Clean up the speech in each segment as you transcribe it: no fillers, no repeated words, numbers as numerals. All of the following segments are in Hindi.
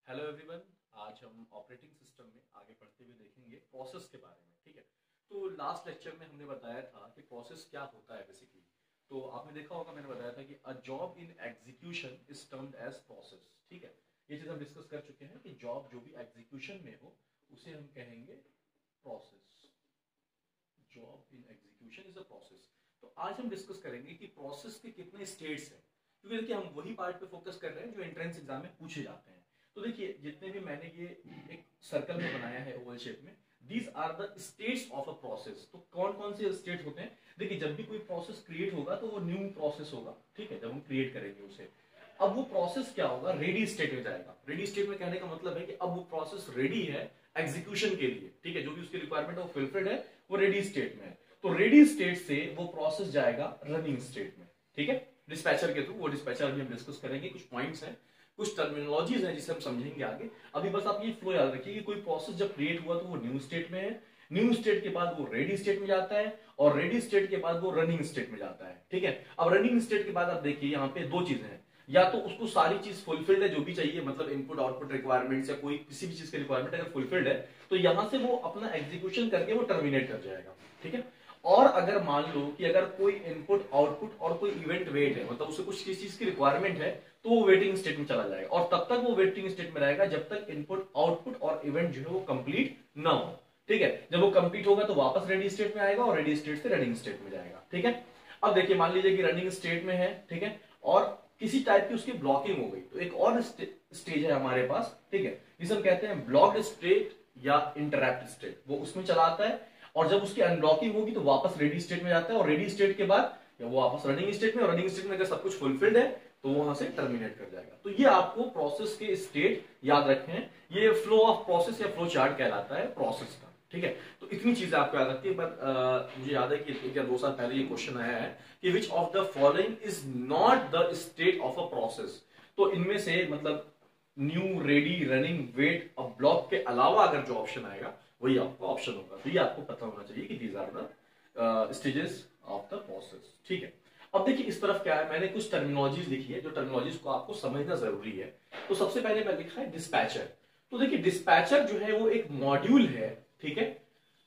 Hello everyone. आज हम ऑपरेटिंग सिस्टम में आगे बढ़ते हुए देखेंगे प्रोसेस के बारे में। ठीक है, तो लास्ट लेक्चर में हमने बताया था कि प्रोसेस क्या होता है बेसिकली। तो आपने देखा होगा, मैंने बताया था कि a job in execution is termed as process. ठीक है, ये चीज हम डिस्कस कर चुके हैं कि जॉब जो भी एग्जीक्यूशन में हो उसे हम कहेंगे process. Job in execution is a process. तो आज हम डिस्कस करेंगे कि प्रोसेस के कितने स्टेट्स हैं, क्योंकि देखिए हम वही पार्ट पे फोकस कर रहे हैं जो एंट्रेंस एग्जाम में पूछे जाते हैं। तो देखिए जितने भी मैंने ये एक सर्कल में बनाया है ओवल शेप में, these are the states of a process. तो कौन कौन से स्टेट होते हैं? देखिए जब भी कोई प्रोसेस क्रिएट होगा तो वो न्यू प्रोसेस होगा। ठीक है, जब हम क्रिएट करेंगे उसे, अब वो प्रोसेस क्या होगा, रेडी स्टेट में जाएगा। रेडी स्टेट में कहने का मतलब है कि अब वो प्रोसेस रेडी है एग्जीक्यूशन के लिए। ठीक है, जो भी उसकी रिक्वायरमेंट है वो फुलफिल्ड है, वो रेडी स्टेट में है। तो रेडी स्टेट से वो प्रोसेस जाएगा रनिंग स्टेट में। ठीक है, डिस्पैचर के थ्रू। वो डिस्पैचर भी हम डिस्कस करेंगे, कुछ पॉइंट्स हैं, कुछ टर्मिनोलॉजीज हैं जिसे हम समझेंगे आगे। अभी बस आप ये फ्लो याद रखिए कि कोई प्रोसेस जब क्रिएट हुआ तो वो न्यू स्टेट में है, न्यू स्टेट के बाद वो रेडी स्टेट में जाता है, और रेडी स्टेट के बाद वो रनिंग स्टेट में जाता है। ठीक है, अब रनिंग स्टेट के बाद आप देखिए यहाँ पे दो चीजें हैं, या तो उसको सारी चीज फुलफिल्ड है जो भी चाहिए, मतलब इनपुट आउटपुट रिक्वायरमेंट्स या कोई किसी भी चीज की रिक्वायरमेंट अगर फुलफिल्ड है तो यहां से वो अपना एग्जीक्यूशन करके वो टर्मिनेट कर जाएगा। ठीक है, और अगर मान लो कि अगर कोई इनपुट आउटपुट और कोई इवेंट वेट है, मतलब उसे कुछ किसी चीज की रिक्वायरमेंट है, तो वो वेटिंग स्टेट में चला जाएगा, और तब तक वो वेटिंग स्टेट में रहेगा जब तक इनपुट आउटपुट और इवेंट जो है वो कंप्लीट ना हो। ठीक है, जब वो कंप्लीट होगा तो वापस रेडी स्टेट में आएगा और रेडी स्टेट से रनिंग स्टेट में जाएगा। ठीक है, अब देखिए मान लीजिए कि रनिंग स्टेट में है, ठीक है, और किसी टाइप की उसकी ब्लॉकिंग हो गई, तो एक और स्टेज है हमारे पास, ठीक है, जिसे हम कहते हैं ब्लॉक्ड स्टेट या इंटरप्ट स्टेट। वो उसमें चला आता है, और जब उसकी अनब्लॉकिंग होगी तो वापस रेडी स्टेट में जाता है, और रेडी स्टेट के बाद या वो वापस रनिंग स्टेट में, और रनिंग स्टेट में अगर सब कुछ फुलफिल्ड है तो वहां से टर्मिनेट कर जाएगा। तो ये आपको प्रोसेस के स्टेट याद रखें, ये फ्लो ऑफ प्रोसेस या फ्लो चार्ट कहलाता है प्रोसेस का। ठीक है, तो इतनी चीजें आपको याद रखती है। बट मुझे याद है कि 1 या 2 साल पहले ये क्वेश्चन आया है कि which of the following is not the state of a process. तो इनमें से मतलब न्यू, रेडी, रनिंग, वेट, अब ब्लॉक के अलावा अगर जो ऑप्शन आएगा वही आपका ऑप्शन होगा। तो ये आपको पता होना चाहिए कि these are the stages of the process. ठीक है, अब देखिए इस तरफ क्या है, मैंने कुछ टर्मिनोलॉजीज लिखी है, जो टर्मिनोलॉजीज को आपको समझना जरूरी है। तो सबसे पहले मैं लिखा है डिस्पैचर। तो देखिए डिस्पैचर जो है वो एक मॉड्यूल है, ठीक है,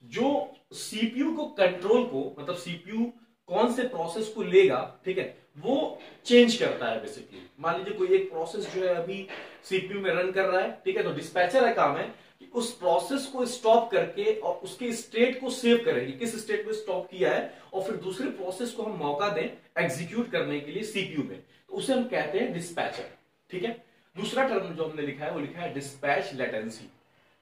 जो सीपीयू को कंट्रोल को, मतलब सीपीयू कौन से प्रोसेस को लेगा, ठीक है, वो चेंज करता है बेसिकली। मान लीजिए कोई एक प्रोसेस जो है अभी सीपीयू में रन कर रहा है, ठीक है, तो डिस्पैचर का काम है कि उस प्रोसेस को स्टॉप करके और उसके स्टेट को सेव करेंगे, किस स्टेट में स्टॉप किया है, और फिर दूसरे प्रोसेस को हम मौका दें एग्जीक्यूट करने के लिए सीपीयू में, तो उसे हम कहते हैं डिस्पैचर। ठीक है, दूसरा टर्म जो हमने लिखा है वो लिखा है डिस्पैच लेटेंसी।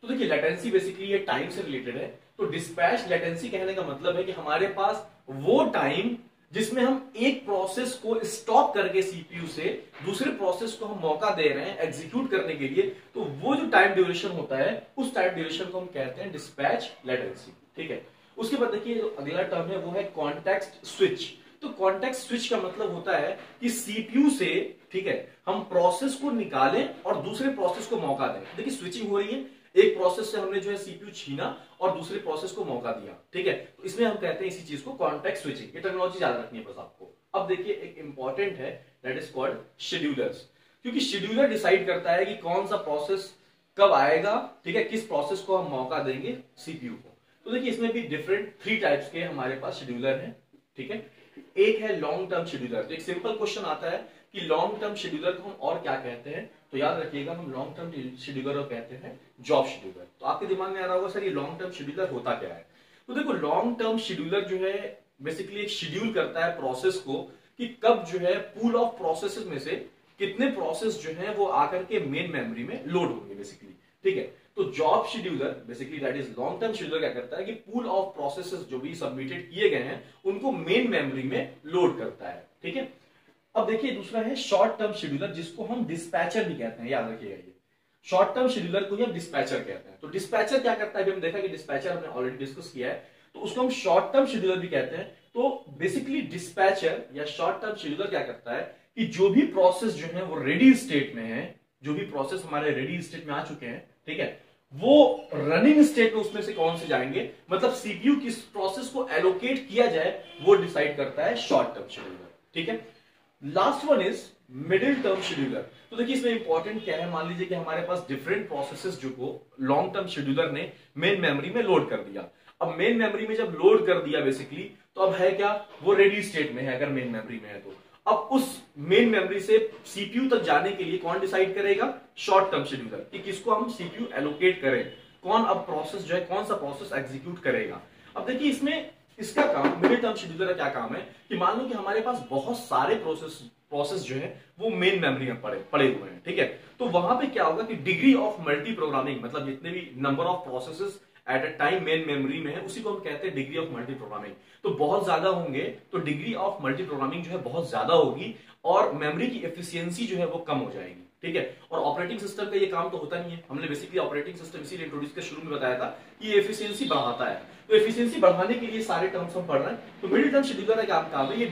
तो देखिए लेटेंसी बेसिकली ये टाइम से रिलेटेड है। तो डिस्पैच लेटेंसी कहने का मतलब है कि हमारे पास वो टाइम जिसमें हम एक प्रोसेस को स्टॉप करके सीपीयू से दूसरे प्रोसेस को हम मौका दे रहे हैं एग्जीक्यूट करने के लिए, तो वो जो टाइम ड्यूरेशन होता है उस टाइम ड्यूरेशन को हम कहते हैं डिस्पैच लेटेंसी। ठीक है, उसके बाद देखिए जो अगला टर्म है वो है कॉन्टेक्स्ट स्विच। तो कॉन्टेक्स्ट स्विच का मतलब होता है कि सीपीयू से, ठीक है, हम प्रोसेस को निकालें और दूसरे प्रोसेस को मौका दें। देखिए स्विचिंग हो रही है, एक प्रोसेस से हमने जो है सीपीयू छीना और दूसरे प्रोसेस को मौका दिया। ठीक है, तो इसमें हम कहते हैं इसी चीज को कॉन्टेक्स्ट स्विचिंग। ये टेक्नोलॉजी याद रखनी है बस आपको। अब देखिए एक इंपॉर्टेंट है, दैट इज कॉल्ड शेड्यूलर्स, क्योंकि शेड्यूलर डिसाइड करता है कि कौन सा प्रोसेस कब आएगा, ठीक है, किस प्रोसेस को हम मौका देंगे सीपीयू को। तो देखिए इसमें भी डिफरेंट 3 टाइप्स के हमारे पास शेड्यूलर हैं। ठीक है, एक है लॉन्ग टर्म शेड्यूलर। तो एक सिंपल क्वेश्चन आता है कि लॉन्ग टर्म शेड्यूलर को हम और क्या कहते हैं, तो याद रखिएगा हम लॉन्ग टर्म शेड्यूलर को कहते हैं जॉब शेड्यूलर। तो आपके दिमाग में आ रहा होगा सर ये लॉन्ग टर्म शेड्यूलर होता क्या है। तो देखो लॉन्ग टर्म शेड्यूलर जो है बेसिकली एक शेड्यूल करता है प्रोसेस को कि कब जो है पूल ऑफ प्रोसेसेस में से कितने प्रोसेस जो है वो आकर के मेन मेमोरी में लोड होंगे बेसिकली। ठीक है, तो job scheduler basically that is long term scheduler क्या करता है कि पूल ऑफ प्रोसेसेस जो भी सबमिटेड किए गए हैं उनको मेन मेमोरी में लोड करता है। ठीक है, अब देखिए दूसरा है शॉर्ट टर्म शेड्यूलर, जिसको हम डिस्पैचर भी कहते हैं। याद रखिएगा ये शॉर्ट टर्म शेड्यूलर को ही हम डिस्पैचर कहते हैं। तो डिस्पैचर क्या करता है, अभी हम देखा कि डिस्पैचर हमने ऑलरेडी डिस्कस किया है, तो उसको हम शॉर्ट टर्म शेड्यूलर भी कहते हैं। तो बेसिकली डिस्पैचर या शॉर्ट टर्म शेड्यूलर क्या करता है कि जो भी प्रोसेस जो है वो रेडी स्टेट में है, जो भी प्रोसेस हमारे रेडी स्टेट में आ चुके हैं, ठीक है, वो रनिंग स्टेट में उसमें से कौन से जाएंगे, मतलब सीपीयू किस प्रोसेस को एलोकेट किया जाए वो डिसाइड करता है शॉर्ट टर्म शेड्यूलर। ठीक है, last one is middle term scheduler. तो देखिए इसमें इंपॉर्टेंट क्या है, मान लीजिए कि हमारे पास डिफरेंट प्रोसेसेस जो को लॉन्ग टर्म शेड्यूलर ने मेन मेमोरी में लोड कर दिया। अब मेन मेमोरी में जब लोड कर दिया बेसिकली, तो अब है क्या, वो रेडी स्टेट में है अगर मेन मेमोरी में है तो। अब उस मेन मेमोरी से सीपीयू तक जाने के लिए कौन डिसाइड करेगा, शॉर्ट टर्म शेड्यूलर, कि किसको हम सीपीयू एलोकेट करें, कौन अब प्रोसेस जो है कौन सा प्रोसेस एग्जीक्यूट करेगा। अब देखिए इसमें इसका काम, मिडिल टर्म शेड्यूलर का क्या काम है कि मान लो कि हमारे पास बहुत सारे प्रोसेस जो है वो मेन मेमोरी में पड़े हुए हैं, ठीक है। तो वहां पे क्या होगा कि डिग्री ऑफ मल्टी प्रोग्रामिंग, मतलब जितने भी number of processes at a time main memory में है, उसी को हम कहते हैं डिग्री ऑफ मल्टी प्रोग्रामिंग। तो बहुत ज्यादा होंगे तो डिग्री ऑफ मल्टी प्रोग्रामिंग जो है बहुत ज्यादा होगी और मेमोरी की एफिशिएंसी जो है वो कम हो जाएगी, ठीक है। और ऑपरेटिंग सिस्टम का ये काम तो होता नहीं है, हमने बेसिकली ऑपरेटिंग सिस्टम इसीलिए इंट्रोड्यूस के शुरू में बताया था कि ये एफिशिएंसी बढ़ाता है। तो एफिशिएंसी बढ़ाने के लिए सारे टर्म्स हम पढ़ रहे हैं। तो मिडिल टर्म शेड्यूलर का काम है ये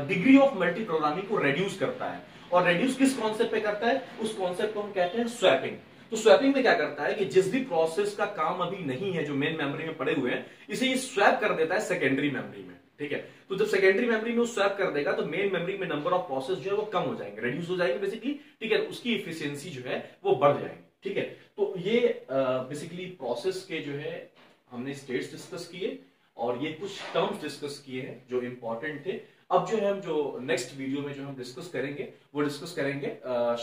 डिग्री ऑफ मल्टी प्रोग्रामिंग को रेड्यूस करता है। और रेड्यूस किस कॉन्सेप्ट पे करता है, उस कॉन्सेप्ट को हम कहते हैं स्वैपिंग। तो स्वैपिंग में क्या करता है कि जिस भी प्रोसेस का काम अभी नहीं है जो मेन मेमोरी में पड़े हुए हैं, इसे ये स्वैप कर देता है सेकेंडरी मेमोरी में, ठीक है। तो जब सेकेंडरी मेमोरी में वो स्वैप कर देगा तो मेन मेमोरी में नंबर ऑफ प्रोसेस जो है वो कम हो जाएंगे, रेड्यूस हो जाएंगे बेसिकली, ठीक है। उसकी एफिशिएंसी जो है वो बढ़ जाएगी, ठीक है। तो ये बेसिकली प्रोसेस के जो है हमने स्टेट्स डिस्कस किए और ये कुछ टर्म्स डिस्कस किए हैं जो इंपॉर्टेंट थे। अब जो है हम जो नेक्स्ट वीडियो में जो हम डिस्कस करेंगे वो डिस्कस करेंगे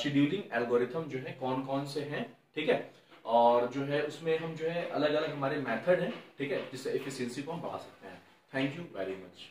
शेड्यूलिंग एल्गोरिथम जो है कौन कौन से हैं, ठीक है। और जो है उसमें हम जो है अलग अलग हमारे मेथड हैं, ठीक है, जिससे एफिशिएंसी को हम बढ़ा सकते हैं। Thank you very much.